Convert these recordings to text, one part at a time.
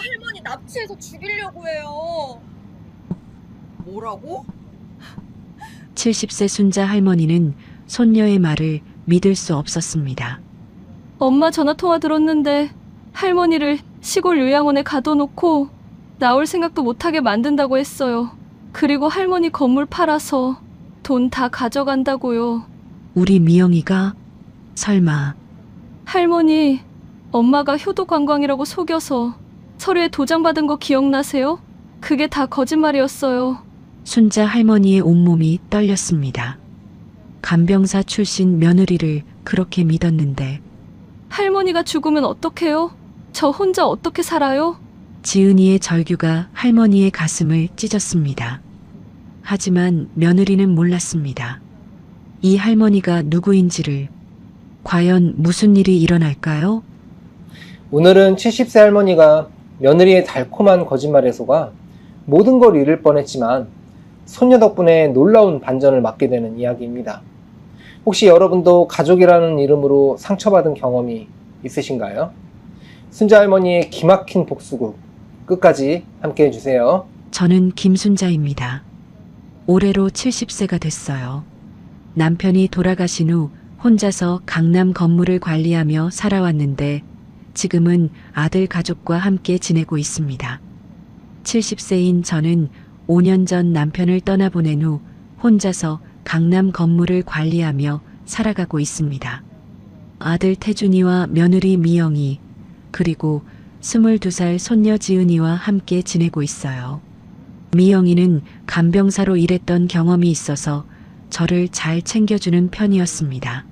할머니 납치해서 죽이려고 해요. 뭐라고? 70세 순자 할머니는 손녀의 말을 믿을 수 없었습니다. 엄마 전화 통화 들었는데 할머니를 시골 요양원에 가둬놓고 나올 생각도 못하게 만든다고 했어요. 그리고 할머니 건물 팔아서 돈 다 가져간다고요. 우리 미영이가 설마 할머니, 엄마가 효도 관광이라고 속여서 서류에 도장받은 거 기억나세요? 그게 다 거짓말이었어요. 순자 할머니의 온몸이 떨렸습니다. 간병사 출신 며느리를 그렇게 믿었는데 할머니가 죽으면 어떡해요? 저 혼자 어떻게 살아요? 지은이의 절규가 할머니의 가슴을 찢었습니다. 하지만 며느리는 몰랐습니다. 이 할머니가 누구인지를. 과연 무슨 일이 일어날까요? 오늘은 70세 할머니가 며느리의 달콤한 거짓말에 속아 모든 걸 잃을 뻔했지만 손녀 덕분에 놀라운 반전을 맞게 되는 이야기입니다. 혹시 여러분도 가족이라는 이름으로 상처받은 경험이 있으신가요? 순자 할머니의 기막힌 복수극 끝까지 함께 해주세요. 저는 김순자입니다. 올해로 70세가 됐어요. 남편이 돌아가신 후 혼자서 강남 건물을 관리하며 살아왔는데 지금은 아들 가족과 함께 지내고 있습니다. 70세인 저는 5년 전 남편을 떠나보낸 후 혼자서 강남 건물을 관리하며 살아가고 있습니다. 아들 태준이와 며느리 미영이 그리고 22살 손녀 지은이와 함께 지내고 있어요. 미영이는 간병사로 일했던 경험이 있어서 저를 잘 챙겨주는 편이었습니다.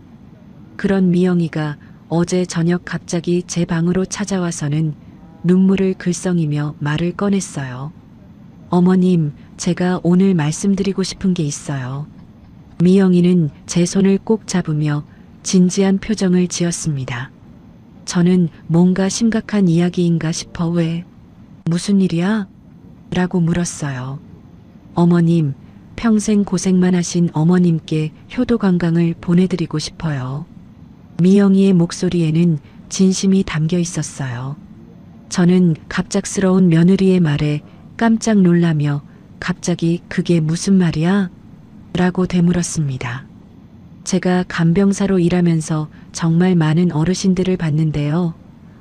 그런 미영이가 어제 저녁 갑자기 제 방으로 찾아와서는 눈물을 글썽이며 말을 꺼냈어요. 어머님, 제가 오늘 말씀드리고 싶은 게 있어요. 미영이는 제 손을 꼭 잡으며 진지한 표정을 지었습니다. 저는 뭔가 심각한 이야기인가 싶어 왜? 무슨 일이야? 라고 물었어요. 어머님, 평생 고생만 하신 어머님께 효도 관광을 보내드리고 싶어요. 미영이의 목소리에는 진심이 담겨 있었어요. 저는 갑작스러운 며느리의 말에 깜짝 놀라며 갑자기 그게 무슨 말이야? 라고 되물었습니다. 제가 간병사로 일하면서 정말 많은 어르신들을 봤는데요.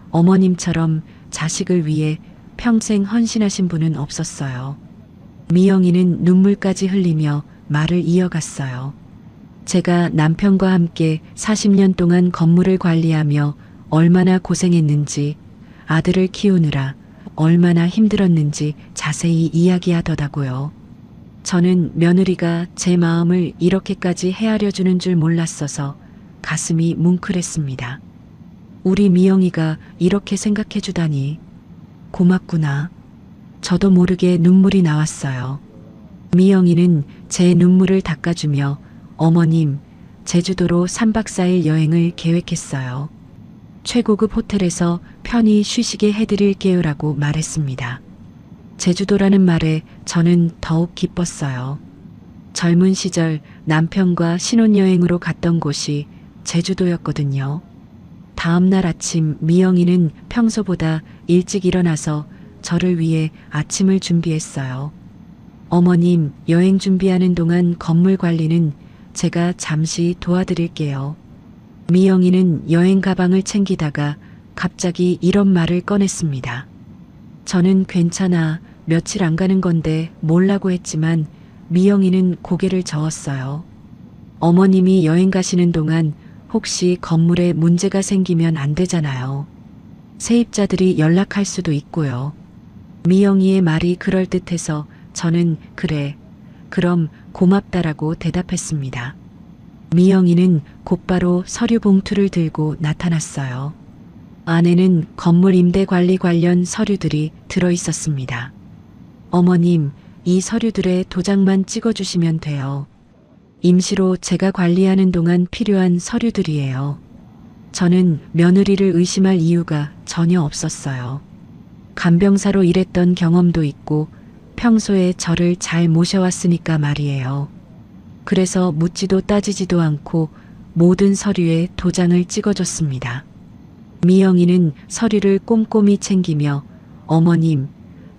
어머님처럼 자식을 위해 평생 헌신하신 분은 없었어요. 미영이는 눈물까지 흘리며 말을 이어갔어요. 제가 남편과 함께 40년 동안 건물을 관리하며 얼마나 고생했는지, 아들을 키우느라 얼마나 힘들었는지 자세히 이야기하더라고요. 저는 며느리가 제 마음을 이렇게까지 헤아려 주는 줄 몰랐어서 가슴이 뭉클했습니다. 우리 미영이가 이렇게 생각해 주다니 고맙구나. 저도 모르게 눈물이 나왔어요. 미영이는 제 눈물을 닦아주며 어머님, 제주도로 3박 4일 여행을 계획했어요. 최고급 호텔에서 편히 쉬시게 해드릴게요라고 말했습니다. 제주도라는 말에 저는 더욱 기뻤어요. 젊은 시절 남편과 신혼여행으로 갔던 곳이 제주도였거든요. 다음 날 아침 미영이는 평소보다 일찍 일어나서 저를 위해 아침을 준비했어요. 어머님, 여행 준비하는 동안 건물 관리는 제가 잠시 도와드릴게요. 미영이는 여행 가방을 챙기다가 갑자기 이런 말을 꺼냈습니다. 저는 괜찮아, 며칠 안 가는 건데 몰라고 했지만 미영이는 고개를 저었어요. 어머님이 여행 가시는 동안 혹시 건물에 문제가 생기면 안 되잖아요. 세입자들이 연락할 수도 있고요. 미영이의 말이 그럴듯해서 저는 그래, 그럼 고맙다라고 대답했습니다. 미영이는 곧바로 서류 봉투를 들고 나타났어요. 안에는 건물 임대 관리 관련 서류들이 들어 있었습니다. 어머님, 이 서류들의 도장만 찍어주시면 돼요. 임시로 제가 관리하는 동안 필요한 서류들이에요. 저는 며느리를 의심할 이유가 전혀 없었어요. 간병사로 일했던 경험도 있고 평소에 저를 잘 모셔왔으니까 말이에요. 그래서 묻지도 따지지도 않고 모든 서류에 도장을 찍어줬습니다. 미영이는 서류를 꼼꼼히 챙기며 어머님,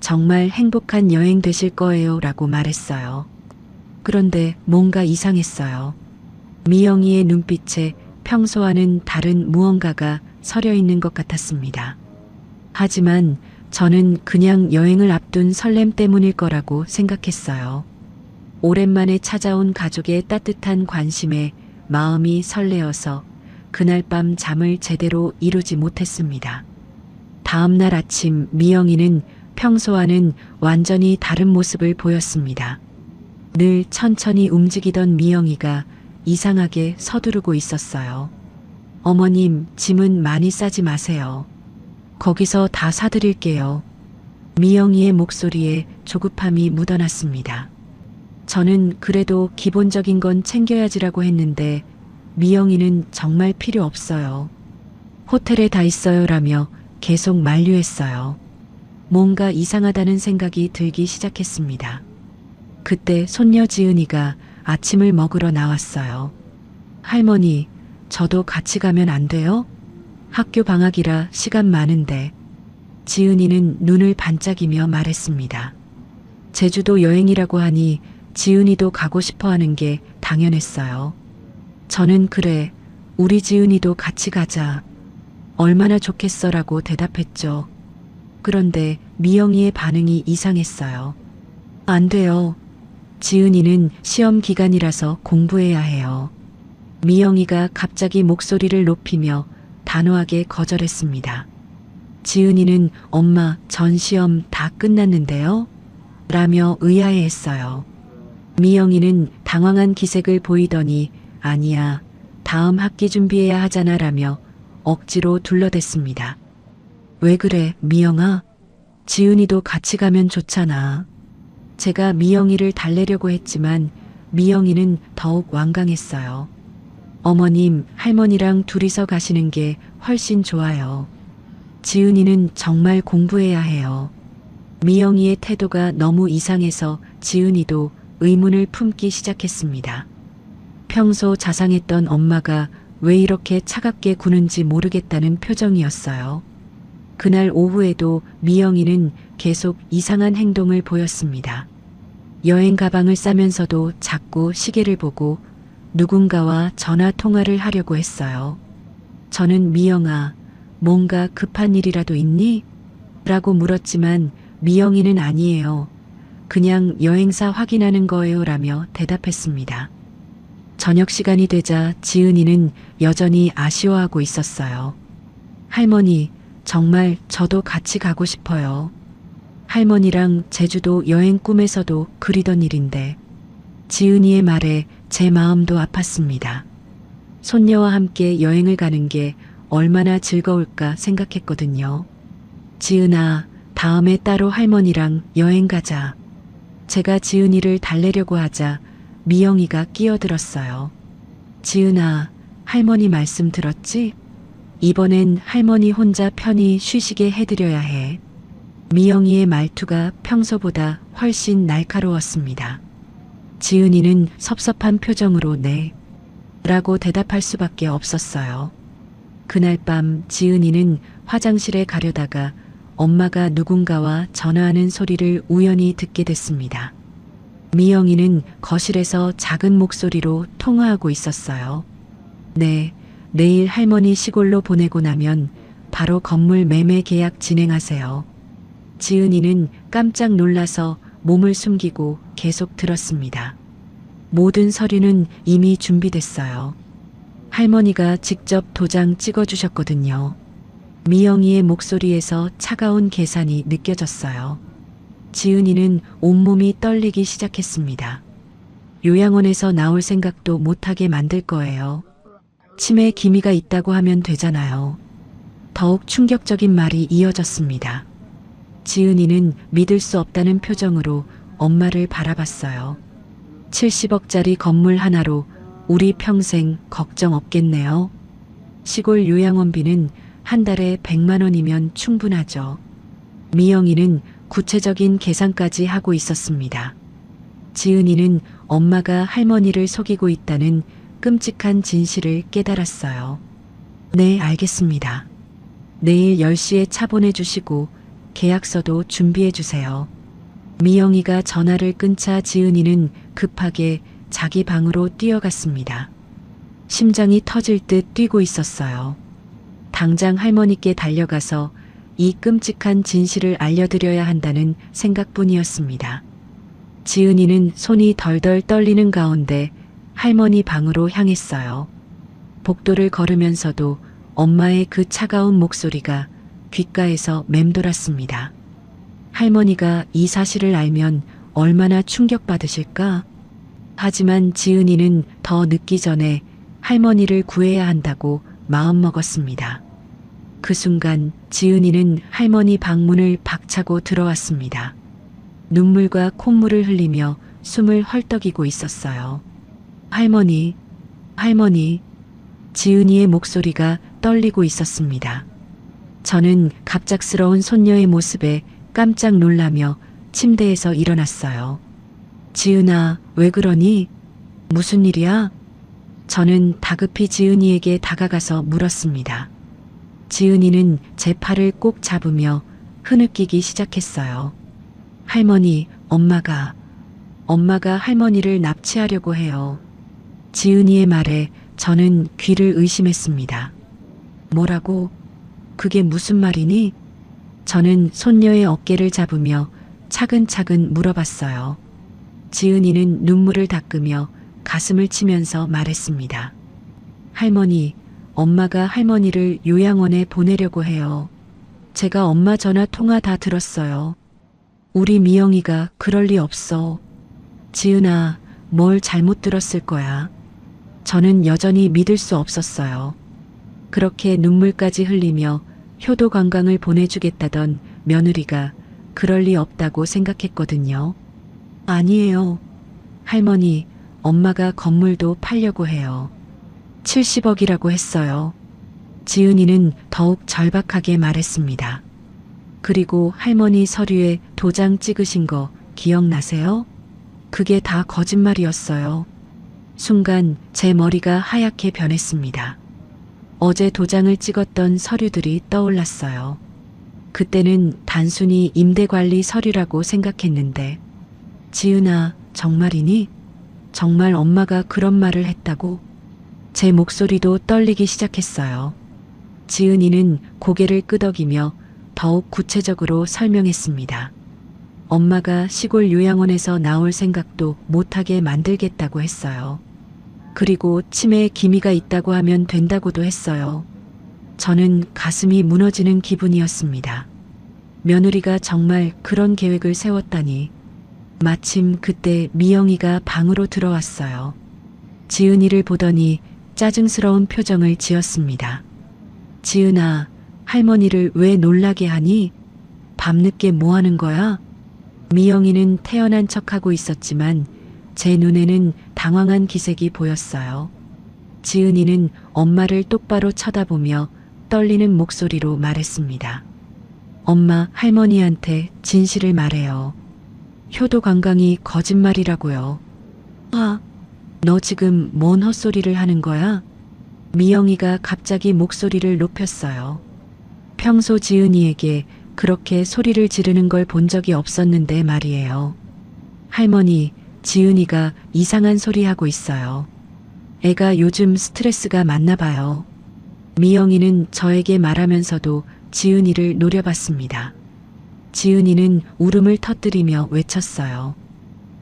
정말 행복한 여행 되실 거예요 라고 말했어요. 그런데 뭔가 이상했어요. 미영이의 눈빛에 평소와는 다른 무언가가 서려 있는 것 같았습니다. 하지만 저는 그냥 여행을 앞둔 설렘 때문일 거라고 생각했어요. 오랜만에 찾아온 가족의 따뜻한 관심에 마음이 설레어서 그날 밤 잠을 제대로 이루지 못했습니다. 다음 날 아침 미영이는 평소와는 완전히 다른 모습을 보였습니다. 늘 천천히 움직이던 미영이가 이상하게 서두르고 있었어요. 어머님, 짐은 많이 싸지 마세요. 거기서 다 사드릴게요. 미영이의 목소리에 조급함이 묻어났습니다. 저는 그래도 기본적인 건 챙겨야지라고 했는데 미영이는 정말 필요 없어요. 호텔에 다 있어요라며 계속 만류했어요. 뭔가 이상하다는 생각이 들기 시작했습니다. 그때 손녀 지은이가 아침을 먹으러 나왔어요. 할머니, 저도 같이 가면 안 돼요? 학교 방학이라 시간 많은데. 지은이는 눈을 반짝이며 말했습니다. 제주도 여행이라고 하니 지은이도 가고 싶어 하는 게 당연했어요. 저는 그래, 우리 지은이도 같이 가자. 얼마나 좋겠어라고 대답했죠. 그런데 미영이의 반응이 이상했어요. 안 돼요. 지은이는 시험 기간이라서 공부해야 해요. 미영이가 갑자기 목소리를 높이며 단호하게 거절했습니다. 지은이는 엄마, 전 시험 다 끝났는데요? 라며 의아해했어요. 미영이는 당황한 기색을 보이더니 아니야, 다음 학기 준비해야 하잖아 라며 억지로 둘러댔습니다. 왜 그래, 미영아? 지은이도 같이 가면 좋잖아. 제가 미영이를 달래려고 했지만 미영이는 더욱 완강했어요. 어머님, 할머니랑 둘이서 가시는 게 훨씬 좋아요. 지은이는 정말 공부해야 해요. 미영이의 태도가 너무 이상해서 지은이도 의문을 품기 시작했습니다. 평소 자상했던 엄마가 왜 이렇게 차갑게 구는지 모르겠다는 표정이었어요. 그날 오후에도 미영이는 계속 이상한 행동을 보였습니다. 여행 가방을 싸면서도 자꾸 시계를 보고 누군가와 전화 통화를 하려고 했어요. 저는 미영아, 뭔가 급한 일이라도 있니? 라고 물었지만 미영이는 아니에요. 그냥 여행사 확인하는 거예요 라며 대답했습니다. 저녁 시간이 되자 지은이는 여전히 아쉬워하고 있었어요. 할머니, 정말 저도 같이 가고 싶어요. 할머니랑 제주도 여행 꿈에서도 그리던 일인데. 지은이의 말에 제 마음도 아팠습니다. 손녀와 함께 여행을 가는 게 얼마나 즐거울까 생각했거든요. 지은아, 다음에 따로 할머니랑 여행 가자. 제가 지은이를 달래려고 하자 미영이가 끼어들었어요. 지은아, 할머니 말씀 들었지? 이번엔 할머니 혼자 편히 쉬시게 해드려야 해. 미영이의 말투가 평소보다 훨씬 날카로웠습니다. 지은이는 섭섭한 표정으로 네, 라고 대답할 수밖에 없었어요. 그날 밤 지은이는 화장실에 가려다가 엄마가 누군가와 전화하는 소리를 우연히 듣게 됐습니다. 미영이는 거실에서 작은 목소리로 통화하고 있었어요. 네, 내일 할머니 시골로 보내고 나면 바로 건물 매매 계약 진행하세요. 지은이는 깜짝 놀라서 몸을 숨기고 계속 들었습니다. 모든 서류는 이미 준비됐어요. 할머니가 직접 도장 찍어주셨거든요. 미영이의 목소리에서 차가운 계산이 느껴졌어요. 지은이는 온몸이 떨리기 시작했습니다. 요양원에서 나올 생각도 못하게 만들 거예요. 치매 기미가 있다고 하면 되잖아요. 더욱 충격적인 말이 이어졌습니다. 지은이는 믿을 수 없다는 표정으로 엄마를 바라봤어요. 70억짜리 건물 하나로 우리 평생 걱정 없겠네요. 시골 요양원비는 한 달에 100만 원이면 충분하죠. 미영이는 구체적인 계산까지 하고 있었습니다. 지은이는 엄마가 할머니를 속이고 있다는 끔찍한 진실을 깨달았어요. 네, 알겠습니다. 내일 10시에 차 보내주시고 계약서도 준비해 주세요. 미영이가 전화를 끊자 지은이는 급하게 자기 방으로 뛰어갔습니다. 심장이 터질 듯 뛰고 있었어요. 당장 할머니께 달려가서 이 끔찍한 진실을 알려드려야 한다는 생각뿐이었습니다. 지은이는 손이 덜덜 떨리는 가운데 할머니 방으로 향했어요. 복도를 걸으면서도 엄마의 그 차가운 목소리가 귓가에서 맴돌았습니다. 할머니가 이 사실을 알면 얼마나 충격받으실까? 하지만 지은이는 더 늦기 전에 할머니를 구해야 한다고 마음먹었습니다. 그 순간 지은이는 할머니 방문을 박차고 들어왔습니다. 눈물과 콧물을 흘리며 숨을 헐떡이고 있었어요. 할머니, 할머니. 지은이의 목소리가 떨리고 있었습니다. 저는 갑작스러운 손녀의 모습에 깜짝 놀라며 침대에서 일어났어요. 지은아, 왜 그러니? 무슨 일이야? 저는 다급히 지은이에게 다가가서 물었습니다. 지은이는 제 팔을 꼭 잡으며 흐느끼기 시작했어요. 할머니, 엄마가 할머니를 납치하려고 해요. 지은이의 말에 저는 귀를 의심했습니다. 뭐라고? 그게 무슨 말이니? 저는 손녀의 어깨를 잡으며 차근차근 물어봤어요. 지은이는 눈물을 닦으며 가슴을 치면서 말했습니다. 할머니, 엄마가 할머니를 요양원에 보내려고 해요. 제가 엄마 전화 통화 다 들었어요. 우리 미영이가 그럴 리 없어. 지은아, 뭘 잘못 들었을 거야. 저는 여전히 믿을 수 없었어요. 그렇게 눈물까지 흘리며 효도 관광을 보내주겠다던 며느리가 그럴 리 없다고 생각했거든요. 아니에요. 할머니, 엄마가 건물도 팔려고 해요. 70억이라고 했어요. 지은이는 더욱 절박하게 말했습니다. 그리고 할머니 서류에 도장 찍으신 거 기억나세요? 그게 다 거짓말이었어요. 순간 제 머리가 하얗게 변했습니다. 어제 도장을 찍었던 서류들이 떠올랐어요. 그때는 단순히 임대관리 서류라고 생각했는데, 지은아, 정말이니? 정말 엄마가 그런 말을 했다고? 제 목소리도 떨리기 시작했어요. 지은이는 고개를 끄덕이며 더욱 구체적으로 설명했습니다. 엄마가 시골 요양원에서 나올 생각도 못하게 만들겠다고 했어요. 그리고 치매에 기미가 있다고 하면 된다고도 했어요. 저는 가슴이 무너지는 기분이었습니다. 며느리가 정말 그런 계획을 세웠다니. 마침 그때 미영이가 방으로 들어왔어요. 지은이를 보더니 짜증스러운 표정을 지었습니다. 지은아, 할머니를 왜 놀라게 하니? 밤늦게 뭐 하는 거야? 미영이는 태연한 척하고 있었지만 제 눈에는 당황한 기색이 보였어요. 지은이는 엄마를 똑바로 쳐다보며 떨리는 목소리로 말했습니다. 엄마, 할머니한테 진실을 말해요. 효도 관광이 거짓말이라고요. 아, 너 지금 뭔 헛소리를 하는 거야? 미영이가 갑자기 목소리를 높였어요. 평소 지은이에게 그렇게 소리를 지르는 걸 본 적이 없었는데 말이에요. 할머니, 지은이가 이상한 소리 하고 있어요. 애가 요즘 스트레스가 많나 봐요. 미영이는 저에게 말하면서도 지은이를 노려봤습니다. 지은이는 울음을 터뜨리며 외쳤어요.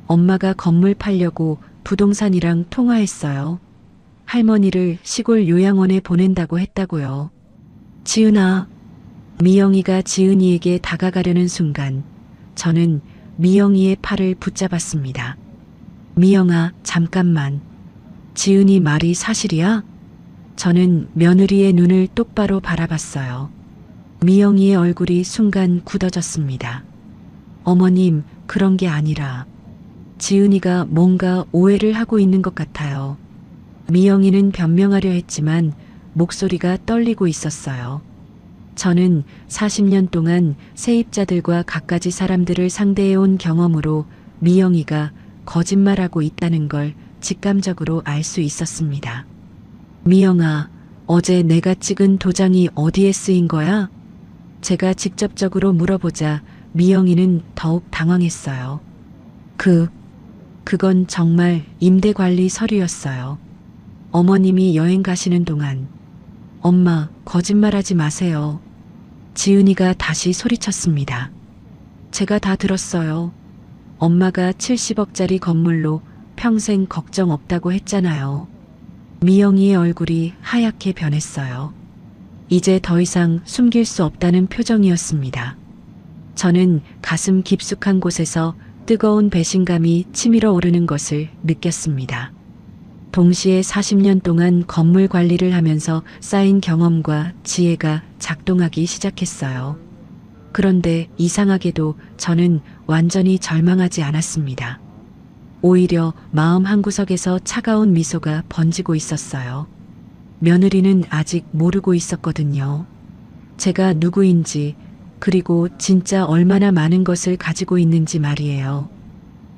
엄마가 건물 팔려고 부동산이랑 통화했어요. 할머니를 시골 요양원에 보낸다고 했다고요. 지은아. 미영이가 지은이에게 다가가려는 순간 저는 미영이의 팔을 붙잡았습니다. 미영아, 잠깐만. 지은이 말이 사실이야? 저는 며느리의 눈을 똑바로 바라봤어요. 미영이의 얼굴이 순간 굳어졌습니다. 어머님, 그런 게 아니라 지은이가 뭔가 오해를 하고 있는 것 같아요. 미영이는 변명하려 했지만 목소리가 떨리고 있었어요. 저는 40년 동안 세입자들과 갖가지 사람들을 상대해온 경험으로 미영이가 거짓말하고 있다는 걸 직감적으로 알 수 있었습니다. 미영아, 어제 내가 찍은 도장이 어디에 쓰인 거야? 제가 직접적으로 물어보자 미영이는 더욱 당황했어요. 그건 정말 임대 관리 서류였어요. 어머님이 여행 가시는 동안. 엄마, 거짓말하지 마세요. 지은이가 다시 소리쳤습니다. 제가 다 들었어요. 엄마가 70억짜리 건물로 평생 걱정 없다고 했잖아요. 미영이의 얼굴이 하얗게 변했어요. 이제 더 이상 숨길 수 없다는 표정이었습니다. 저는 가슴 깊숙한 곳에서 뜨거운 배신감이 치밀어 오르는 것을 느꼈습니다. 동시에 40년 동안 건물 관리를 하면서 쌓인 경험과 지혜가 작동하기 시작했어요. 그런데 이상하게도 저는 완전히 절망하지 않았습니다. 오히려 마음 한구석에서 차가운 미소가 번지고 있었어요. 며느리는 아직 모르고 있었거든요. 제가 누구인지, 그리고 진짜 얼마나 많은 것을 가지고 있는지 말이에요.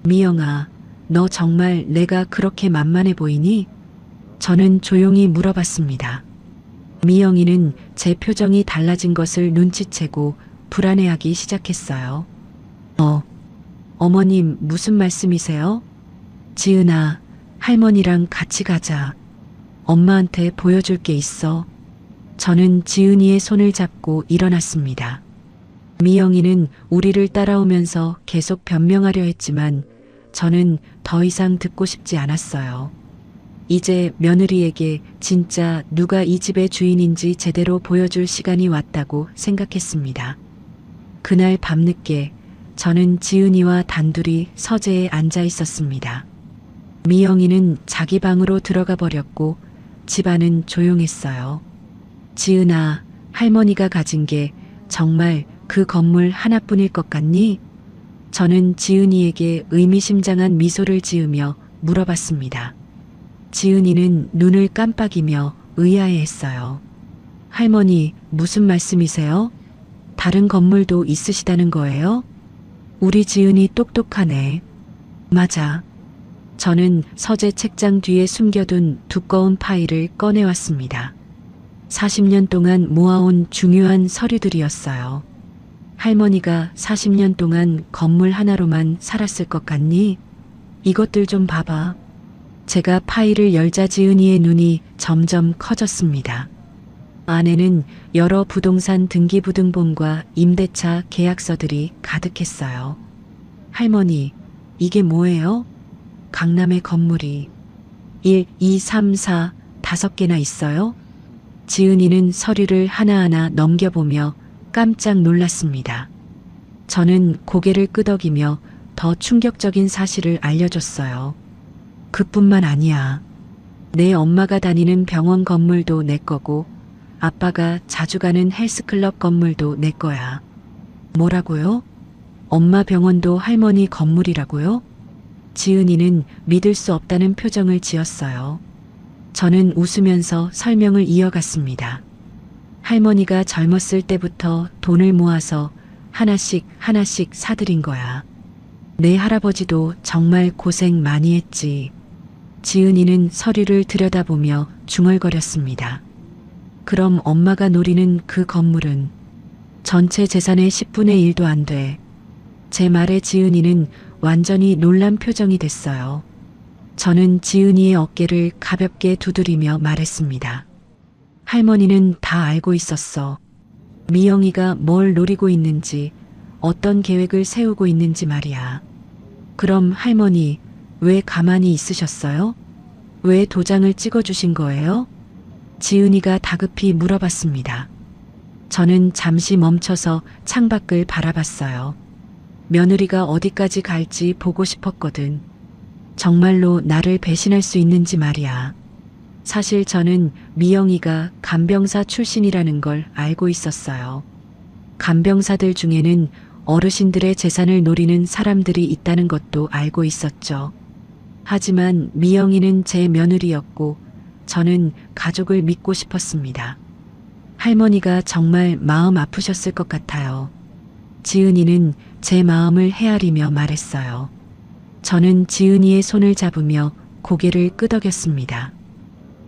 미영아, 너 정말 내가 그렇게 만만해 보이니? 저는 조용히 물어봤습니다. 미영이는 제 표정이 달라진 것을 눈치채고 불안해하기 시작했어요. 어머님 무슨 말씀이세요? 지은아, 할머니랑 같이 가자. 엄마한테 보여줄 게 있어. 저는 지은이의 손을 잡고 일어났습니다. 미영이는 우리를 따라오면서 계속 변명하려 했지만 저는 더 이상 듣고 싶지 않았어요. 이제 며느리에게 진짜 누가 이 집의 주인인지 제대로 보여줄 시간이 왔다고 생각했습니다. 그날 밤늦게 저는 지은이와 단둘이 서재에 앉아 있었습니다. 미영이는 자기 방으로 들어가 버렸고 집안은 조용했어요. 지은아, 할머니가 가진 게 정말 그 건물 하나뿐일 것 같니? 저는 지은이에게 의미심장한 미소를 지으며 물어봤습니다. 지은이는 눈을 깜빡이며 의아해했어요. 할머니, 무슨 말씀이세요? 다른 건물도 있으시다는 거예요? 우리 지은이 똑똑하네. 맞아. 저는 서재 책장 뒤에 숨겨둔 두꺼운 파일을 꺼내왔습니다. 40년 동안 모아온 중요한 서류들이었어요. 할머니가 40년 동안 건물 하나로만 살았을 것 같니? 이것들 좀 봐봐. 제가 파일을 열자 지은이의 눈이 점점 커졌습니다. 안에는 여러 부동산 등기부등본과 임대차 계약서들이 가득했어요. 할머니, 이게 뭐예요? 강남의 건물이 1, 2, 3, 4, 5개나 있어요? 지은이는 서류를 하나하나 넘겨보며 깜짝 놀랐습니다. 저는 고개를 끄덕이며 더 충격적인 사실을 알려줬어요. 그뿐만 아니야. 내 엄마가 다니는 병원 건물도 내 거고 아빠가 자주 가는 헬스클럽 건물도 내 거야. 뭐라고요? 엄마 병원도 할머니 건물이라고요? 지은이는 믿을 수 없다는 표정을 지었어요. 저는 웃으면서 설명을 이어갔습니다. 할머니가 젊었을 때부터 돈을 모아서 하나씩 사들인 거야. 내 할아버지도 정말 고생 많이 했지. 지은이는 서류를 들여다보며 중얼거렸습니다. 그럼 엄마가 노리는 그 건물은 전체 재산의 10분의 1도 안 돼. 제 말에 지은이는 완전히 놀란 표정이 됐어요. 저는 지은이의 어깨를 가볍게 두드리며 말했습니다. 할머니는 다 알고 있었어. 미영이가 뭘 노리고 있는지, 어떤 계획을 세우고 있는지 말이야. 그럼 할머니, 왜 가만히 있으셨어요? 왜 도장을 찍어주신 거예요? 지은이가 다급히 물어봤습니다. 저는 잠시 멈춰서 창밖을 바라봤어요. 며느리가 어디까지 갈지 보고 싶었거든. 정말로 나를 배신할 수 있는지 말이야. 사실 저는 미영이가 간병사 출신이라는 걸 알고 있었어요. 간병사들 중에는 어르신들의 재산을 노리는 사람들이 있다는 것도 알고 있었죠. 하지만 미영이는 제 며느리였고 저는 가족을 믿고 싶었습니다. 할머니가 정말 마음 아프셨을 것 같아요. 지은이는 제 마음을 헤아리며 말했어요. 저는 지은이의 손을 잡으며 고개를 끄덕였습니다.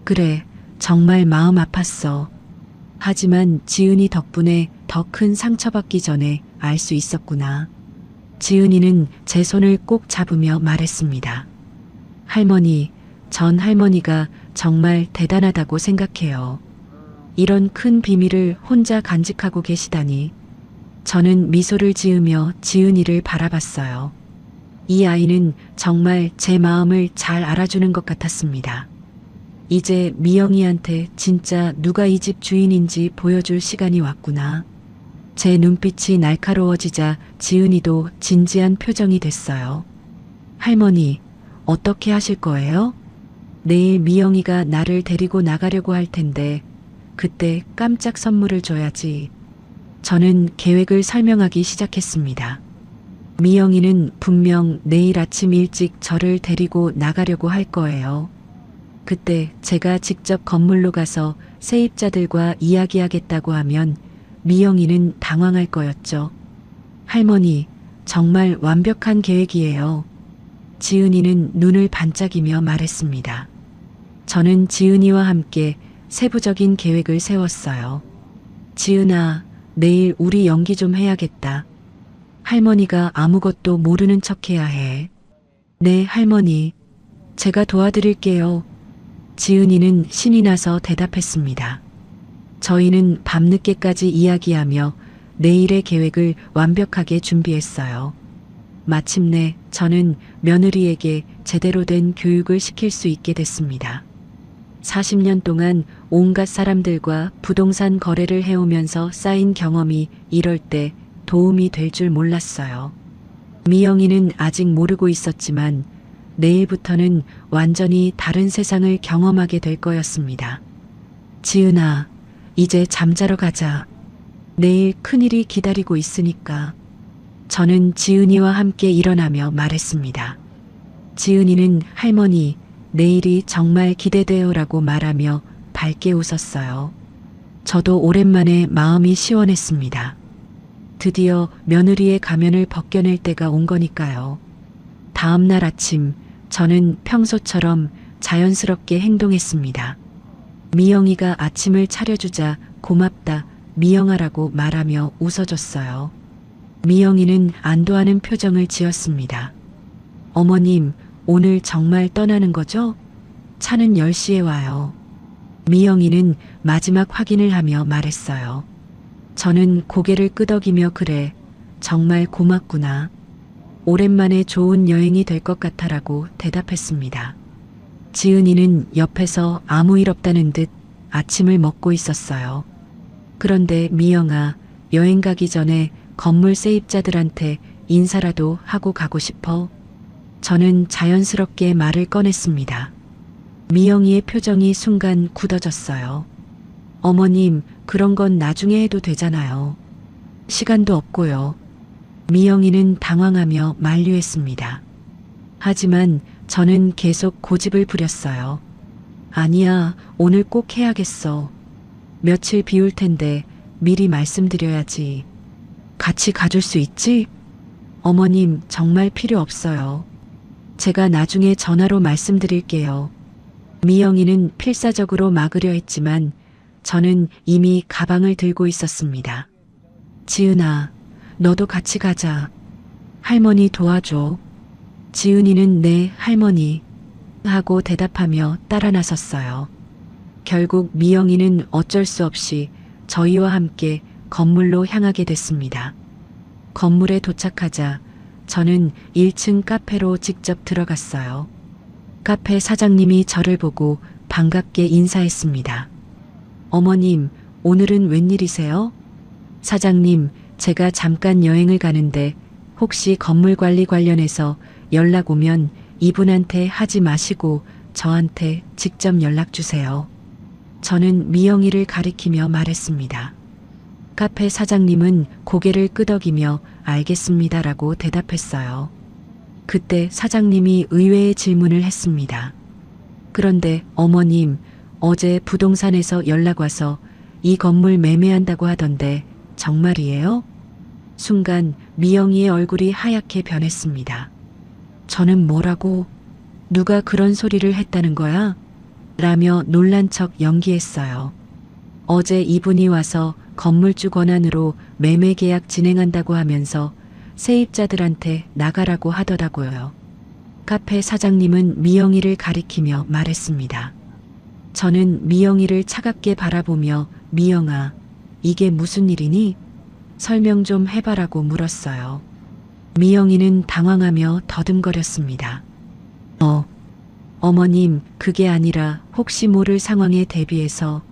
그래, 정말 마음 아팠어. 하지만 지은이 덕분에 더 큰 상처받기 전에 알 수 있었구나. 지은이는 제 손을 꼭 잡으며 말했습니다. 할머니, 전 할머니가 정말 대단하다고 생각해요. 이런 큰 비밀을 혼자 간직하고 계시다니. 저는 미소를 지으며 지은이를 바라봤어요. 이 아이는 정말 제 마음을 잘 알아주는 것 같았습니다. 이제 미영이한테 진짜 누가 이 집 주인인지 보여줄 시간이 왔구나. 제 눈빛이 날카로워지자 지은이도 진지한 표정이 됐어요. 할머니, 어떻게 하실 거예요? 내일 미영이가 나를 데리고 나가려고 할 텐데 그때 깜짝 선물을 줘야지. 저는 계획을 설명하기 시작했습니다. 미영이는 분명 내일 아침 일찍 저를 데리고 나가려고 할 거예요. 그때 제가 직접 건물로 가서 세입자들과 이야기하겠다고 하면 미영이는 당황할 거였죠. 할머니, 정말 완벽한 계획이에요. 지은이는 눈을 반짝이며 말했습니다. 저는 지은이와 함께 세부적인 계획을 세웠어요. 지은아, 내일 우리 연기 좀 해야겠다. 할머니가 아무것도 모르는 척 해야 해. 네, 할머니. 제가 도와드릴게요. 지은이는 신이 나서 대답했습니다. 저희는 밤늦게까지 이야기하며 내일의 계획을 완벽하게 준비했어요. 마침내 저는 며느리에게 제대로 된 교육을 시킬 수 있게 됐습니다. 40년 동안 온갖 사람들과 부동산 거래를 해오면서 쌓인 경험이 이럴 때 도움이 될 줄 몰랐어요. 미영이는 아직 모르고 있었지만 내일부터는 완전히 다른 세상을 경험하게 될 거였습니다. 지은아, 이제 잠자러 가자. 내일 큰일이 기다리고 있으니까. 저는 지은이와 함께 일어나며 말했습니다. 지은이는 할머니, 내일이 정말 기대돼요라고 말하며 밝게 웃었어요. 저도 오랜만에 마음이 시원했습니다. 드디어 며느리의 가면을 벗겨낼 때가 온 거니까요. 다음 날 아침, 저는 평소처럼 자연스럽게 행동했습니다. 미영이가 아침을 차려주자 고맙다, 미영아라고 말하며 웃어줬어요. 미영이는 안도하는 표정을 지었습니다. 어머님, 오늘 정말 떠나는 거죠? 차는 10시에 와요. 미영이는 마지막 확인을 하며 말했어요. 저는 고개를 끄덕이며 그래, 정말 고맙구나. 오랜만에 좋은 여행이 될 것 같아라고 대답했습니다. 지은이는 옆에서 아무 일 없다는 듯 아침을 먹고 있었어요. 그런데 미영아, 여행 가기 전에 건물 세입자들한테 인사라도 하고 가고 싶어? 저는 자연스럽게 말을 꺼냈습니다. 미영이의 표정이 순간 굳어졌어요. 어머님, 그런 건 나중에 해도 되잖아요. 시간도 없고요. 미영이는 당황하며 만류했습니다. 하지만 저는 계속 고집을 부렸어요. 아니야, 오늘 꼭 해야겠어. 며칠 비울 텐데 미리 말씀드려야지. 같이 가줄 수 있지? 어머님, 정말 필요 없어요. 제가 나중에 전화로 말씀드릴게요. 미영이는 필사적으로 막으려 했지만 저는 이미 가방을 들고 있었습니다. 지은아, 너도 같이 가자. 할머니 도와줘. 지은이는 네, 할머니. 하고 대답하며 따라 나섰어요. 결국 미영이는 어쩔 수 없이 저희와 함께 건물로 향하게 됐습니다. 건물에 도착하자 저는 1층 카페로 직접 들어갔어요. 카페 사장님이 저를 보고 반갑게 인사했습니다. 어머님, 오늘은 웬일이세요? 사장님, 제가 잠깐 여행을 가는데 혹시 건물 관리 관련해서 연락 오면 이분한테 하지 마시고 저한테 직접 연락 주세요. 저는 미영이를 가리키며 말했습니다. 카페 사장님은 고개를 끄덕이며 알겠습니다라고 대답했어요. 그때 사장님이 의외의 질문을 했습니다. 그런데 어머님, 어제 부동산에서 연락 와서 이 건물 매매한다고 하던데 정말이에요? 순간 미영이의 얼굴이 하얗게 변했습니다. 저는 뭐라고? 누가 그런 소리를 했다는 거야? 라며 놀란 척 연기했어요. 어제 이분이 와서 건물주 권한으로 매매 계약 진행한다고 하면서 세입자들한테 나가라고 하더라고요. 카페 사장님은 미영이를 가리키며 말했습니다. 저는 미영이를 차갑게 바라보며 미영아, 이게 무슨 일이니? 설명 좀 해봐라고 물었어요. 미영이는 당황하며 더듬거렸습니다. 어머님, 그게 아니라 혹시 모를 상황에 대비해서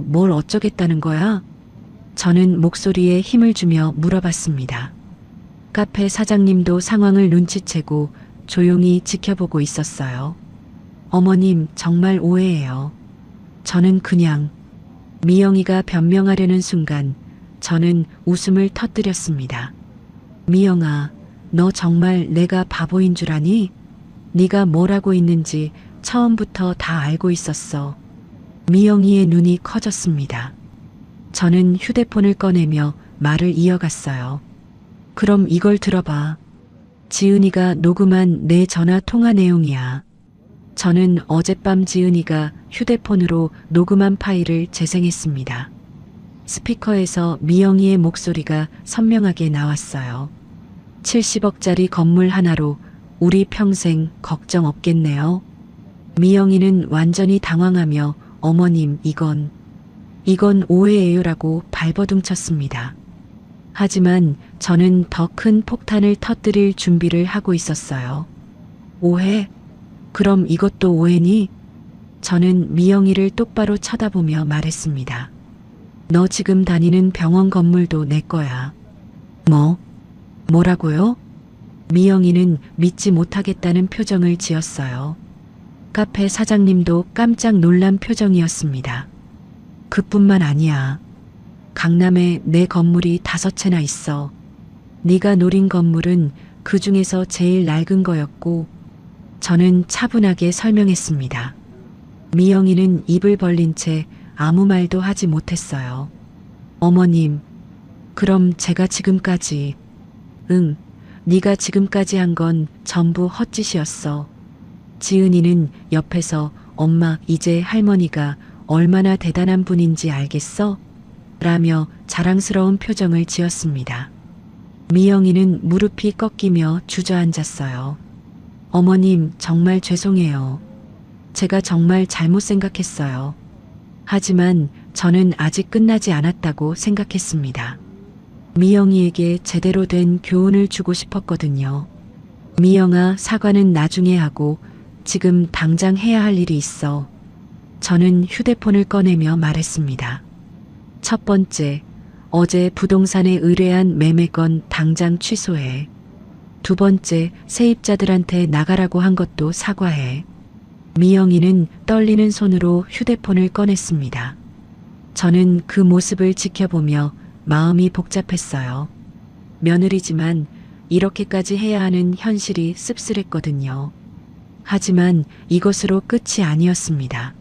뭘 어쩌겠다는 거야? 저는 목소리에 힘을 주며 물어봤습니다. 카페 사장님도 상황을 눈치채고 조용히 지켜보고 있었어요. 어머님, 정말 오해예요. 저는 그냥 미영이가 변명하려는 순간 저는 웃음을 터뜨렸습니다. 미영아, 너 정말 내가 바보인 줄 아니? 네가 뭘 하고 있는지 처음부터 다 알고 있었어. 미영이의 눈이 커졌습니다. 저는 휴대폰을 꺼내며 말을 이어갔어요. 그럼 이걸 들어봐. 지은이가 녹음한 내 전화 통화 내용이야. 저는 어젯밤 지은이가 휴대폰으로 녹음한 파일을 재생했습니다. 스피커에서 미영이의 목소리가 선명하게 나왔어요. 70억짜리 건물 하나로 우리 평생 걱정 없겠네요. 미영이는 완전히 당황하며 어머님, 이건 오해예요라고 발버둥쳤습니다. 하지만 저는 더 큰 폭탄을 터뜨릴 준비를 하고 있었어요. 오해? 그럼 이것도 오해니? 저는 미영이를 똑바로 쳐다보며 말했습니다. 너 지금 다니는 병원 건물도 내 거야. 뭐라고요? 미영이는 믿지 못하겠다는 표정을 지었어요. 카페 사장님도 깜짝 놀란 표정이었습니다. 그뿐만 아니야. 강남에 내 건물이 5채나 있어. 네가 노린 건물은 그 중에서 제일 낡은 거였고, 저는 차분하게 설명했습니다. 미영이는 입을 벌린 채 아무 말도 하지 못했어요. 어머님, 그럼 제가 지금까지, 네가 지금까지 한 건 전부 헛짓이었어. 지은이는 옆에서 엄마, 이제 할머니가 얼마나 대단한 분인지 알겠어? 라며 자랑스러운 표정을 지었습니다. 미영이는 무릎이 꺾이며 주저앉았어요. 어머님, 정말 죄송해요. 제가 정말 잘못 생각했어요. 하지만 저는 아직 끝나지 않았다고 생각했습니다. 미영이에게 제대로 된 교훈을 주고 싶었거든요. 미영아, 사과는 나중에 하고 지금 당장 해야 할 일이 있어. 저는 휴대폰을 꺼내며 말했습니다. 첫 번째, 어제 부동산에 의뢰한 매매건 당장 취소해. 두 번째, 세입자들한테 나가라고 한 것도 사과해. 미영이는 떨리는 손으로 휴대폰을 꺼냈습니다. 저는 그 모습을 지켜보며 마음이 복잡했어요. 며느리지만 이렇게까지 해야 하는 현실이 씁쓸했거든요. 하지만 이것으로 끝이 아니었습니다.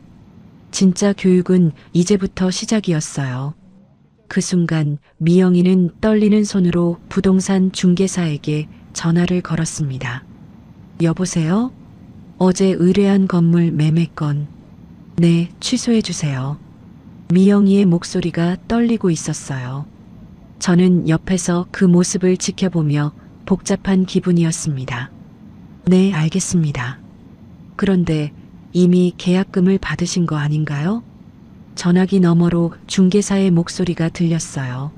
진짜 교육은 이제부터 시작이었어요. 그 순간 미영이는 떨리는 손으로 부동산 중개사에게 전화를 걸었습니다. 여보세요? 어제 의뢰한 건물 매매건. 네, 취소해 주세요. 미영이의 목소리가 떨리고 있었어요. 저는 옆에서 그 모습을 지켜보며 복잡한 기분이었습니다. 네, 알겠습니다. 그런데 이미 계약금을 받으신 거 아닌가요? 전화기 너머로 중개사의 목소리가 들렸어요.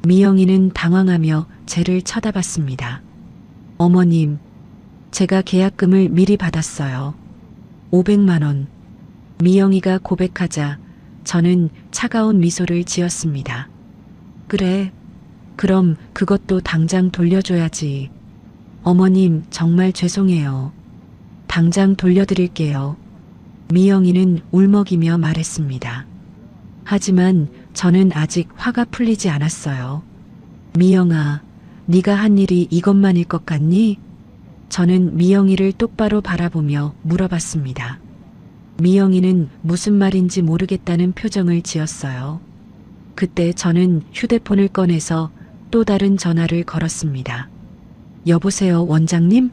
미영이는 당황하며 쟤를 쳐다봤습니다. 어머님, 제가 계약금을 미리 받았어요. 500만 원. 미영이가 고백하자 저는 차가운 미소를 지었습니다. 그래, 그럼 그것도 당장 돌려줘야지. 어머님, 정말 죄송해요. 당장 돌려드릴게요. 미영이는 울먹이며 말했습니다. 하지만 저는 아직 화가 풀리지 않았어요. 미영아, 네가 한 일이 이것만일 것 같니? 저는 미영이를 똑바로 바라보며 물어봤습니다. 미영이는 무슨 말인지 모르겠다는 표정을 지었어요. 그때 저는 휴대폰을 꺼내서 또 다른 전화를 걸었습니다. 여보세요, 원장님?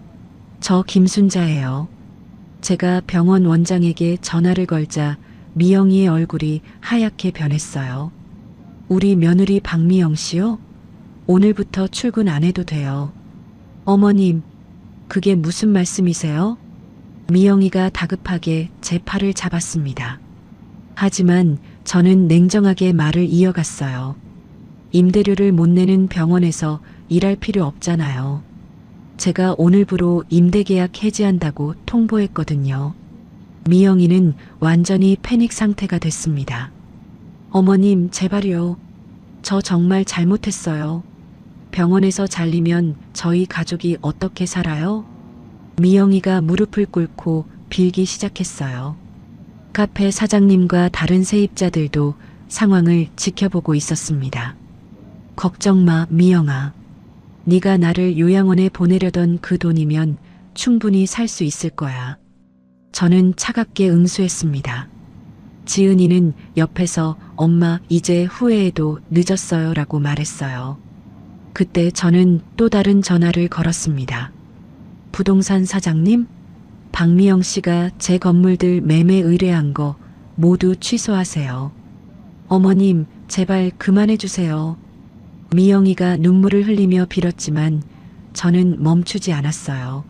저 김순자예요. 제가 병원 원장에게 전화를 걸자 미영이의 얼굴이 하얗게 변했어요. 우리 며느리 박미영 씨요? 오늘부터 출근 안 해도 돼요. 어머님, 그게 무슨 말씀이세요? 미영이가 다급하게 제 팔을 잡았습니다. 하지만 저는 냉정하게 말을 이어갔어요. 임대료를 못 내는 병원에서 일할 필요 없잖아요. 제가 오늘부로 임대계약 해지한다고 통보했거든요. 미영이는 완전히 패닉 상태가 됐습니다. 어머님, 제발요. 저 정말 잘못했어요. 병원에서 잘리면 저희 가족이 어떻게 살아요? 미영이가 무릎을 꿇고 빌기 시작했어요. 카페 사장님과 다른 세입자들도 상황을 지켜보고 있었습니다. 걱정 마, 미영아. 네가 나를 요양원에 보내려던 그 돈이면 충분히 살 수 있을 거야. 저는 차갑게 응수했습니다. 지은이는 옆에서 엄마 이제 후회해도 늦었어요 라고 말했어요. 그때 저는 또 다른 전화를 걸었습니다. 부동산 사장님, 박미영 씨가 제 건물들 매매 의뢰한 거 모두 취소하세요. 어머님, 제발 그만해 주세요. 미영이가 눈물을 흘리며 빌었지만 저는 멈추지 않았어요.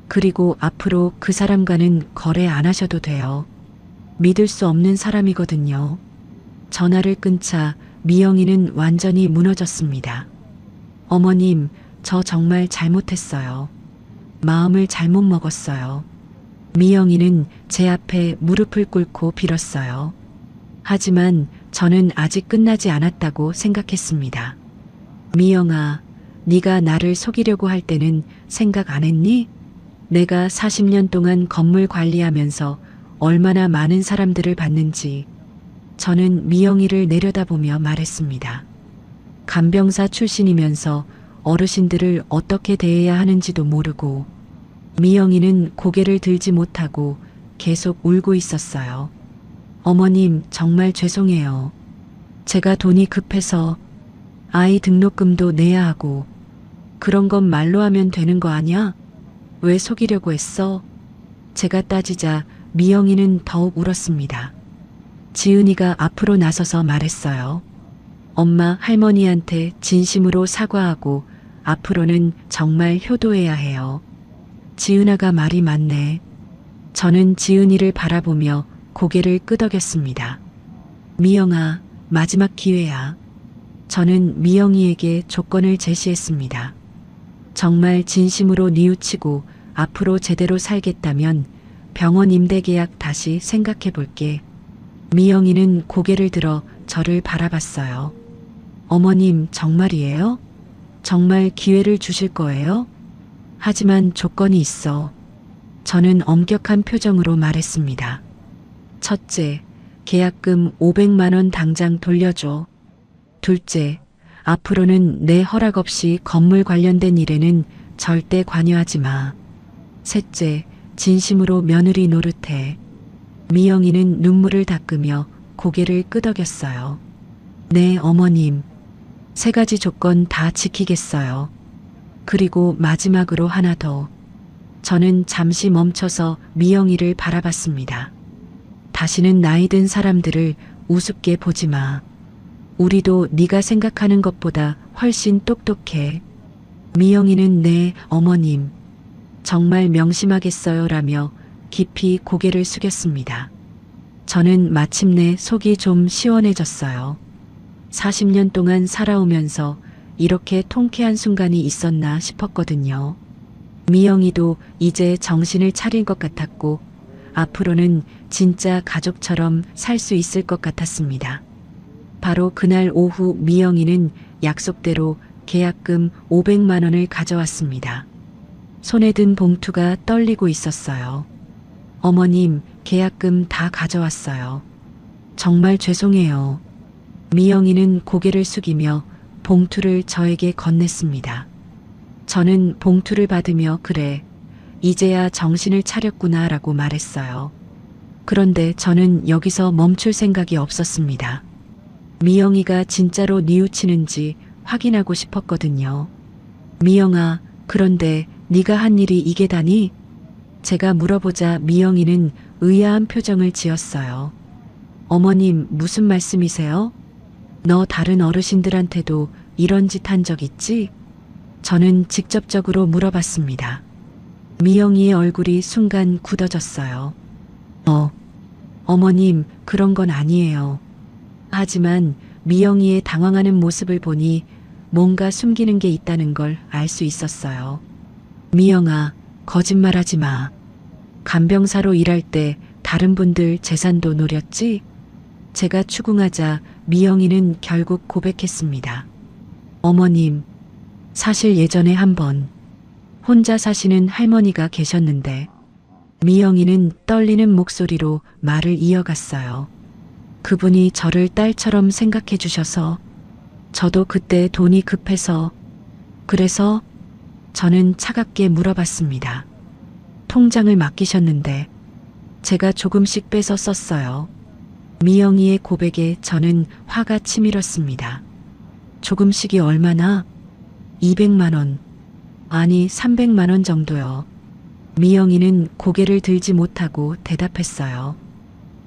그리고 앞으로 그 사람과는 거래 안 하셔도 돼요. 믿을 수 없는 사람이거든요. 전화를 끊자 미영이는 완전히 무너졌습니다. 어머님, 저 정말 잘못했어요. 마음을 잘못 먹었어요. 미영이는 제 앞에 무릎을 꿇고 빌었어요. 하지만 저는 아직 끝나지 않았다고 생각했습니다. 미영아, 네가 나를 속이려고 할 때는 생각 안 했니? 내가 40년 동안 건물 관리하면서 얼마나 많은 사람들을 봤는지. 저는 미영이를 내려다보며 말했습니다. 간병사 출신이면서 어르신들을 어떻게 대해야 하는지도 모르고. 미영이는 고개를 들지 못하고 계속 울고 있었어요. 어머님, 정말 죄송해요. 제가 돈이 급해서 아이 등록금도 내야 하고. 그런 건 말로 하면 되는 거 아니야? 왜 속이려고 했어? 제가 따지자 미영이는 더욱 울었습니다. 지은이가 앞으로 나서서 말했어요. 엄마, 할머니한테 진심으로 사과하고 앞으로는 정말 효도해야 해요. 지은아가 말이 많네. 저는 지은이를 바라보며 고개를 끄덕였습니다. 미영아, 마지막 기회야. 저는 미영이에게 조건을 제시했습니다. 정말 진심으로 뉘우치고 앞으로 제대로 살겠다면 병원 임대 계약 다시 생각해 볼게. 미영이는 고개를 들어 저를 바라봤어요. 어머님, 정말이에요? 정말 기회를 주실 거예요? 하지만 조건이 있어. 저는 엄격한 표정으로 말했습니다. 첫째, 계약금 500만 원 당장 돌려줘. 둘째, 앞으로는 내 허락 없이 건물 관련된 일에는 절대 관여하지 마. 셋째, 진심으로 며느리 노릇해. 미영이는 눈물을 닦으며 고개를 끄덕였어요. 네, 어머님. 3가지 조건 다 지키겠어요. 그리고 마지막으로 하나 더. 저는 잠시 멈춰서 미영이를 바라봤습니다. 다시는 나이 든 사람들을 우습게 보지 마. 우리도 네가 생각하는 것보다 훨씬 똑똑해. 미영이는 네, 어머님. 정말 명심하겠어요 라며 깊이 고개를 숙였습니다. 저는 마침내 속이 좀 시원해졌어요. 40년 동안 살아오면서 이렇게 통쾌한 순간이 있었나 싶었거든요. 미영이도 이제 정신을 차린 것 같았고 앞으로는 진짜 가족처럼 살 수 있을 것 같았습니다. 바로 그날 오후 미영이는 약속대로 계약금 500만 원을 가져왔습니다. 손에 든 봉투가 떨리고 있었어요. 어머님, 계약금 다 가져왔어요. 정말 죄송해요. 미영이는 고개를 숙이며 봉투를 저에게 건넸습니다. 저는 봉투를 받으며 그래, 이제야 정신을 차렸구나 라고 말했어요. 그런데 저는 여기서 멈출 생각이 없었습니다. 미영이가 진짜로 뉘우치는지 확인하고 싶었거든요. 미영아, 그런데 네가 한 일이 이게 다니? 제가 물어보자 미영이는 의아한 표정을 지었어요. 어머님, 무슨 말씀이세요? 너 다른 어르신들한테도 이런 짓 한 적 있지? 저는 직접적으로 물어봤습니다. 미영이의 얼굴이 순간 굳어졌어요. 어머님, 그런 건 아니에요. 하지만 미영이의 당황하는 모습을 보니 뭔가 숨기는 게 있다는 걸 알 수 있었어요. 미영아, 거짓말하지 마. 간병사로 일할 때 다른 분들 재산도 노렸지? 제가 추궁하자 미영이는 결국 고백했습니다. 어머님, 사실 예전에 한번 혼자 사시는 할머니가 계셨는데 미영이는 떨리는 목소리로 말을 이어갔어요. 그분이 저를 딸처럼 생각해 주셔서 저도 그때 돈이 급해서 그래서 저는 차갑게 물어봤습니다. 통장을 맡기셨는데 제가 조금씩 빼서 썼어요. 미영이의 고백에 저는 화가 치밀었습니다. 조금씩이 얼마나? 200만 원. 아니, 300만 원 정도요. 미영이는 고개를 들지 못하고 대답했어요.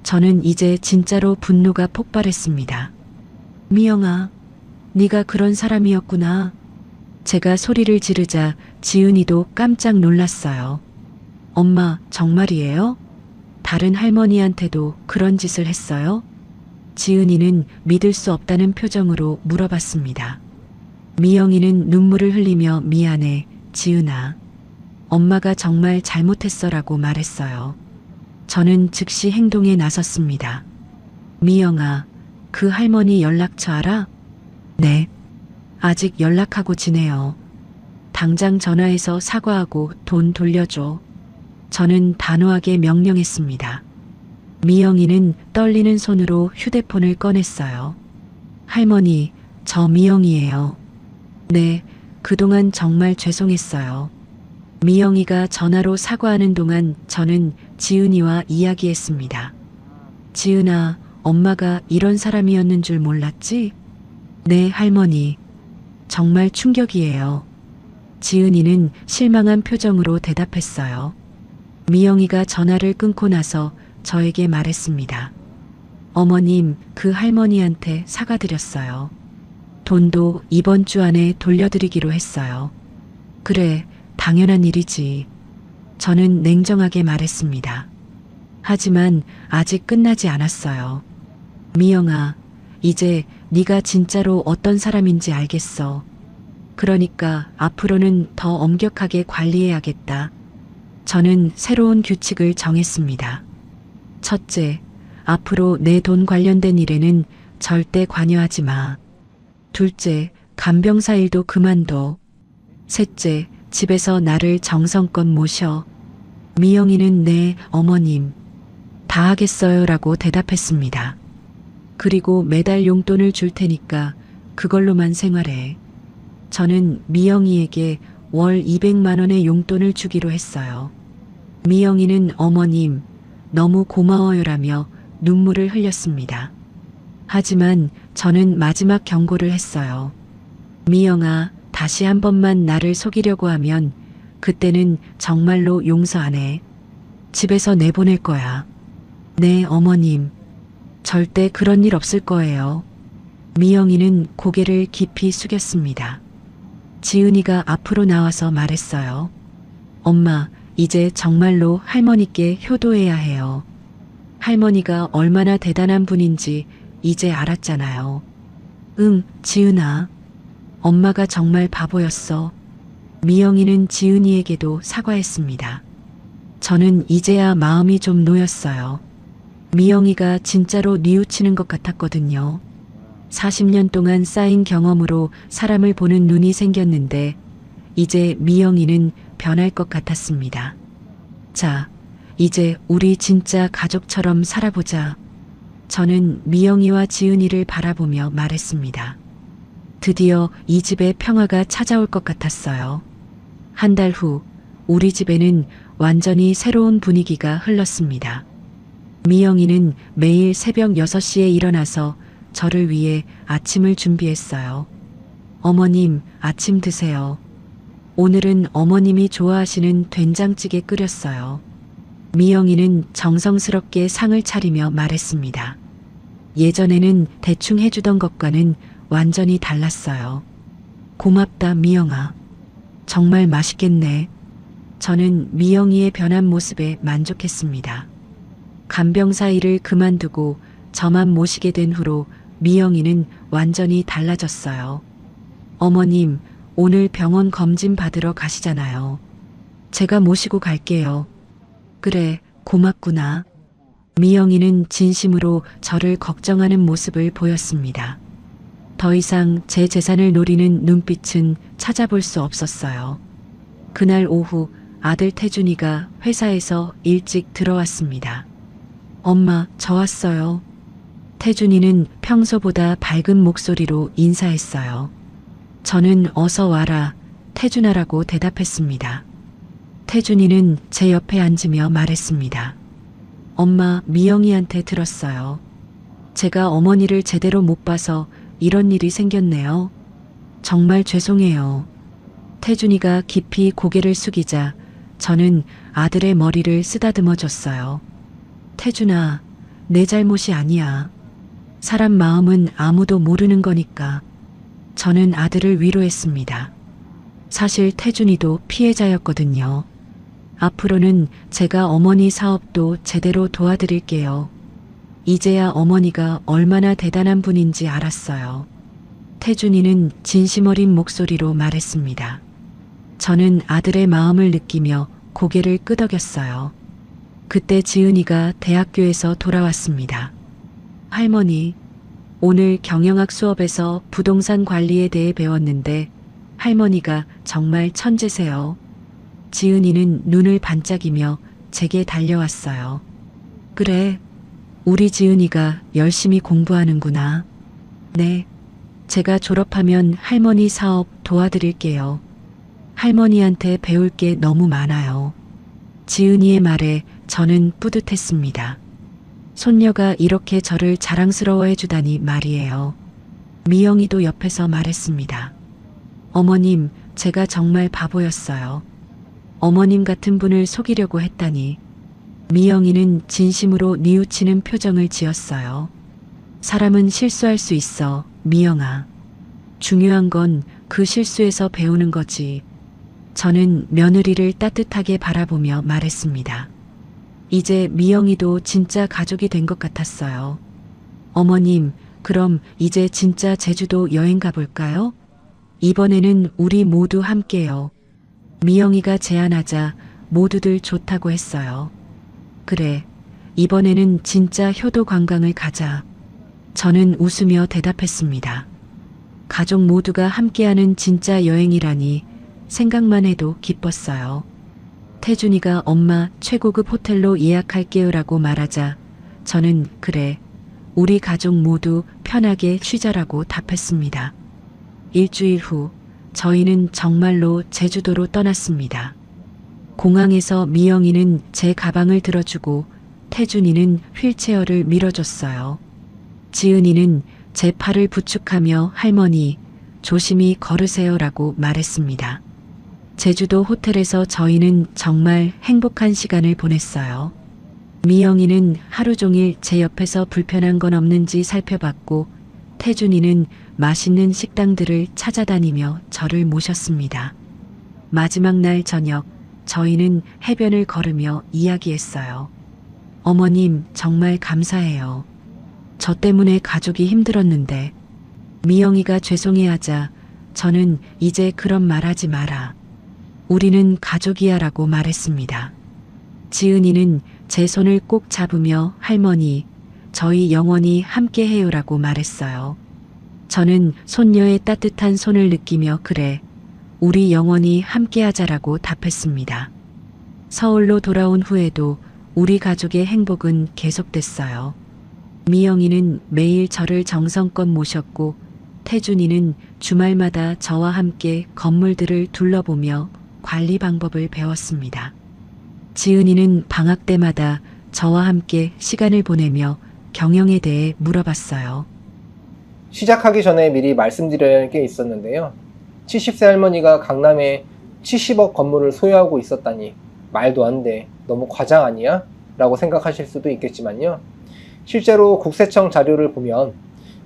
저는 이제 진짜로 분노가 폭발했습니다. 미영아, 네가 그런 사람이었구나. 제가 소리를 지르자 지은이도 깜짝 놀랐어요. 엄마, 정말이에요? 다른 할머니한테도 그런 짓을 했어요? 지은이는 믿을 수 없다는 표정으로 물어봤습니다. 미영이는 눈물을 흘리며 미안해, 지은아. 엄마가 정말 잘못했어라고 말했어요. 저는 즉시 행동에 나섰습니다. 미영아, 그 할머니 연락처 알아? 네. 아직 연락하고 지내요. 당장 전화해서 사과하고 돈 돌려줘. 저는 단호하게 명령했습니다. 미영이는 떨리는 손으로 휴대폰을 꺼냈어요. 할머니, 저 미영이에요. 네, 그동안 정말 죄송했어요. 미영이가 전화로 사과하는 동안 저는 지은이와 이야기했습니다. 지은아, 엄마가 이런 사람이었는 줄 몰랐지? 네, 할머니. 정말 충격이에요. 지은이는 실망한 표정으로 대답했어요. 미영이가 전화를 끊고 나서 저에게 말했습니다. 어머님, 그 할머니한테 사과드렸어요. 돈도 이번 주 안에 돌려드리기로 했어요. 그래, 당연한 일이지. 저는 냉정하게 말했습니다. 하지만 아직 끝나지 않았어요. 미영아, 이제 네가 진짜로 어떤 사람인지 알겠어. 그러니까 앞으로는 더 엄격하게 관리해야겠다. 저는 새로운 규칙을 정했습니다. 첫째, 앞으로 내 돈 관련된 일에는 절대 관여하지 마. 둘째, 간병사 일도 그만둬. 셋째, 집에서 나를 정성껏 모셔. 미영이는 네, 어머님. 다 하겠어요 라고 대답했습니다. 그리고 매달 용돈을 줄 테니까 그걸로만 생활해. 저는 미영이에게 월 200만 원의 용돈을 주기로 했어요. 미영이는 어머님, 너무 고마워요라며 눈물을 흘렸습니다. 하지만 저는 마지막 경고를 했어요. 미영아, 다시 한 번만 나를 속이려고 하면 그때는 정말로 용서 안 해. 집에서 내보낼 거야. 네, 어머님. 절대 그런 일 없을 거예요. 미영이는 고개를 깊이 숙였습니다. 지은이가 앞으로 나와서 말했어요. 엄마, 이제 정말로 할머니께 효도해야 해요. 할머니가 얼마나 대단한 분인지 이제 알았잖아요. 응, 지은아. 엄마가 정말 바보였어. 미영이는 지은이에게도 사과했습니다. 저는 이제야 마음이 좀 놓였어요. 미영이가 진짜로 뉘우치는 것 같았거든요. 40년 동안 쌓인 경험으로 사람을 보는 눈이 생겼는데 이제 미영이는 변할 것 같았습니다. 자, 이제 우리 진짜 가족처럼 살아보자. 저는 미영이와 지은이를 바라보며 말했습니다. 드디어 이 집에 평화가 찾아올 것 같았어요. 한 달 후 우리 집에는 완전히 새로운 분위기가 흘렀습니다. 미영이는 매일 새벽 6시에 일어나서 저를 위해 아침을 준비했어요. 어머님, 아침 드세요. 오늘은 어머님이 좋아하시는 된장찌개 끓였어요. 미영이는 정성스럽게 상을 차리며 말했습니다. 예전에는 대충 해주던 것과는 완전히 달랐어요. 고맙다, 미영아. 정말 맛있겠네. 저는 미영이의 변한 모습에 만족했습니다. 간병사 일을 그만두고 저만 모시게 된 후로 미영이는 완전히 달라졌어요. 어머님, 오늘 병원 검진 받으러 가시잖아요. 제가 모시고 갈게요. 그래, 고맙구나. 미영이는 진심으로 저를 걱정하는 모습을 보였습니다. 더 이상 제 재산을 노리는 눈빛은 찾아볼 수 없었어요. 그날 오후 아들 태준이가 회사에서 일찍 들어왔습니다. 엄마, 저 왔어요. 태준이는 평소보다 밝은 목소리로 인사했어요. 저는 어서 와라, 태준아라고 대답했습니다. 태준이는 제 옆에 앉으며 말했습니다. 엄마, 미영이한테 들었어요. 제가 어머니를 제대로 못 봐서 이런 일이 생겼네요. 정말 죄송해요. 태준이가 깊이 고개를 숙이자 저는 아들의 머리를 쓰다듬어 줬어요. 태준아, 내 잘못이 아니야. 사람 마음은 아무도 모르는 거니까. 저는 아들을 위로했습니다. 사실 태준이도 피해자였거든요. 앞으로는 제가 어머니 사업도 제대로 도와드릴게요. 이제야 어머니가 얼마나 대단한 분인지 알았어요. 태준이는 진심 어린 목소리로 말했습니다. 저는 아들의 마음을 느끼며 고개를 끄덕였어요. 그때 지은이가 대학교에서 돌아왔습니다. 할머니, 오늘 경영학 수업에서 부동산 관리에 대해 배웠는데 할머니가 정말 천재세요. 지은이는 눈을 반짝이며 제게 달려왔어요. 그래, 우리 지은이가 열심히 공부하는구나. 네, 제가 졸업하면 할머니 사업 도와드릴게요. 할머니한테 배울 게 너무 많아요. 지은이의 말에 저는 뿌듯했습니다. 손녀가 이렇게 저를 자랑스러워해 주다니 말이에요. 미영이도 옆에서 말했습니다. 어머님, 제가 정말 바보였어요. 어머님 같은 분을 속이려고 했다니. 미영이는 진심으로 뉘우치는 표정을 지었어요. 사람은 실수할 수 있어, 미영아. 중요한 건 그 실수에서 배우는 거지. 저는 며느리를 따뜻하게 바라보며 말했습니다. 이제 미영이도 진짜 가족이 된 것 같았어요. 어머님, 그럼 이제 진짜 제주도 여행 가볼까요? 이번에는 우리 모두 함께요. 미영이가 제안하자 모두들 좋다고 했어요. 그래, 이번에는 진짜 효도 관광을 가자. 저는 웃으며 대답했습니다. 가족 모두가 함께하는 진짜 여행이라니 생각만 해도 기뻤어요. 태준이가 엄마 최고급 호텔로 예약할게요라고 말하자 저는 그래, 우리 가족 모두 편하게 쉬자라고 답했습니다. 일주일 후 저희는 정말로 제주도로 떠났습니다. 공항에서 미영이는 제 가방을 들어주고 태준이는 휠체어를 밀어줬어요. 지은이는 제 팔을 부축하며 할머니, 조심히 걸으세요라고 말했습니다. 제주도 호텔에서 저희는 정말 행복한 시간을 보냈어요. 미영이는 하루 종일 제 옆에서 불편한 건 없는지 살펴봤고 태준이는 맛있는 식당들을 찾아다니며 저를 모셨습니다. 마지막 날 저녁 저희는 해변을 걸으며 이야기했어요. 어머님, 정말 감사해요. 저 때문에 가족이 힘들었는데. 미영이가 죄송해하자 저는 이제 그런 말하지 마라. 우리는 가족이야 라고 말했습니다. 지은이는 제 손을 꼭 잡으며 할머니, 저희 영원히 함께 해요라고 말했어요. 저는 손녀의 따뜻한 손을 느끼며 그래, 우리 영원히 함께 하자라고 답했습니다. 서울로 돌아온 후에도 우리 가족의 행복은 계속됐어요. 미영이는 매일 저를 정성껏 모셨고 태준이는 주말마다 저와 함께 건물들을 둘러보며 관리 방법을 배웠습니다. 지은이는 방학 때마다 저와 함께 시간을 보내며 경영에 대해 물어봤어요. 시작하기 전에 미리 말씀드려야 할 게 있었는데요. 70세 할머니가 강남에 70억 건물을 소유하고 있었다니 말도 안 돼. 너무 과장 아니야? 라고 생각하실 수도 있겠지만요. 실제로 국세청 자료를 보면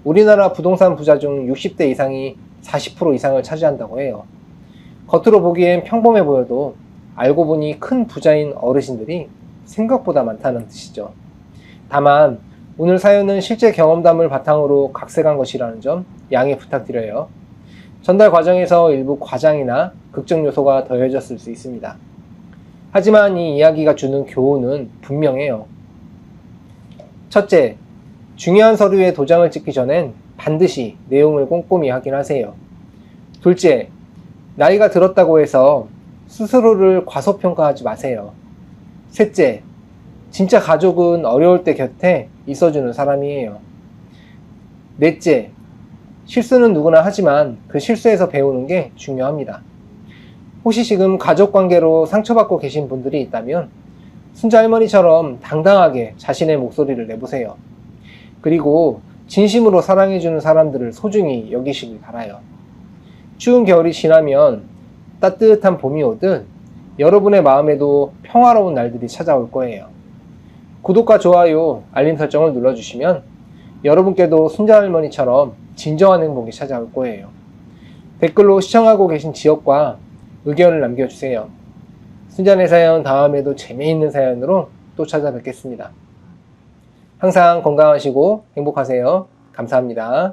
우리나라 부동산 부자 중 60대 이상이 40% 이상을 차지한다고 해요. 겉으로 보기엔 평범해 보여도 알고 보니 큰 부자인 어르신들이 생각보다 많다는 뜻이죠. 다만 오늘 사연은 실제 경험담을 바탕으로 각색한 것이라는 점 양해 부탁드려요. 전달 과정에서 일부 과장이나 극적 요소가 더해졌을 수 있습니다. 하지만 이 이야기가 주는 교훈은 분명해요. 첫째, 중요한 서류에 도장을 찍기 전엔 반드시 내용을 꼼꼼히 확인하세요. 둘째, 나이가 들었다고 해서 스스로를 과소평가하지 마세요. 셋째, 진짜 가족은 어려울 때 곁에 있어주는 사람이에요. 넷째, 실수는 누구나 하지만 그 실수에서 배우는 게 중요합니다. 혹시 지금 가족 관계로 상처받고 계신 분들이 있다면 순자 할머니처럼 당당하게 자신의 목소리를 내보세요. 그리고 진심으로 사랑해주는 사람들을 소중히 여기시길 바라요. 추운 겨울이 지나면 따뜻한 봄이 오듯 여러분의 마음에도 평화로운 날들이 찾아올 거예요. 구독과 좋아요, 알림 설정을 눌러주시면 여러분께도 순자 할머니처럼 진정한 행복이 찾아올 거예요. 댓글로 시청하고 계신 지역과 의견을 남겨주세요. 순자네 사연 다음에도 재미있는 사연으로 또 찾아뵙겠습니다. 항상 건강하시고 행복하세요. 감사합니다.